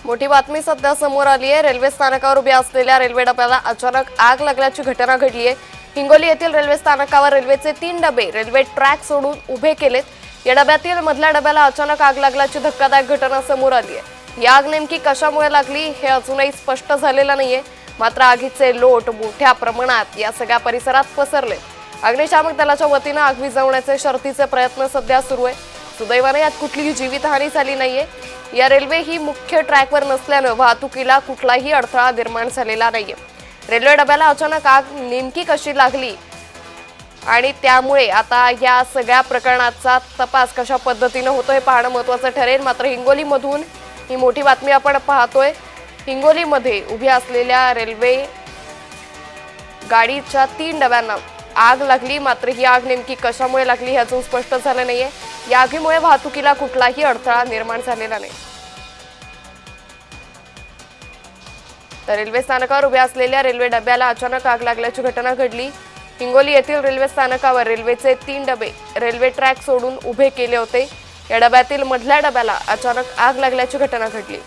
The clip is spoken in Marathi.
मोठी बातमी सध्या समोर आली आहे। रेल्वे स्थानकावर उभ्या असलेल्या रेल्वे डब्याला अचानक आग लागल्याची घटना घडली आहे। हिंगोली येथील रेल्वे स्थानकावर रेल्वेचे 3 डबे रेल्वे ट्रॅक सोडून उभे केलेत। या डब्यातील मधल्या डब्याला अचानक आग लागल्याची धक्कादायक घटना समोर आली आहे। ही आग नेमकी कशामुळे लागली हे अजूनही स्पष्ट झालेलं नाहीये। मात्र आगीचे लोट मोठ्या प्रमाणात या सगळ्या परिसरात पसरले। अग्निशामक दलाच्या वतीने आग विझवण्याचे शर्थीचे प्रयत्न सध्या सुरू आहे। सुदैवाने यात कुठलीही जीवितहानी झाली नाहीये। या रेल्वे ही मुख्य ट्रॅकवर नसल्याने वाहतुकीला कुठलाही अडथळा निर्माण झालेला नाहीये। रेल्वे डब्याला अचानक आग नेमकी कशी लागली आणि त्यामुळे आता या सगळ्या प्रकरणाचा तपास कशा पद्धतीने होतोय पाहणं महत्त्वाचं ठरेल। मात्र हिंगोलीमधून ही मोठी बातमी आपण पाहतोय। हिंगोलीमध्ये उभ्या असलेल्या रेल्वे गाडीच्या 3 डब्यांना आग लागली। मात्र ही आग नेमकी कशामुळे लागली हे अजून स्पष्ट झालं नाहीये। या आगीमुळे वाहतुकीला कुठलाही अडथळा निर्माण झालेला नाही। तर रेल्वे स्थानकावर उभ्या असलेल्या रेल्वे डब्याला अचानक आग लागल्याची घटना घडली। हिंगोली येथील रेल्वे स्थानकावर रेल्वेचे 3 डबे रेल्वे ट्रॅक सोडून उभे केले होते। या डब्यातील मधल्या डब्याला अचानक आग लागल्याची घटना घडली।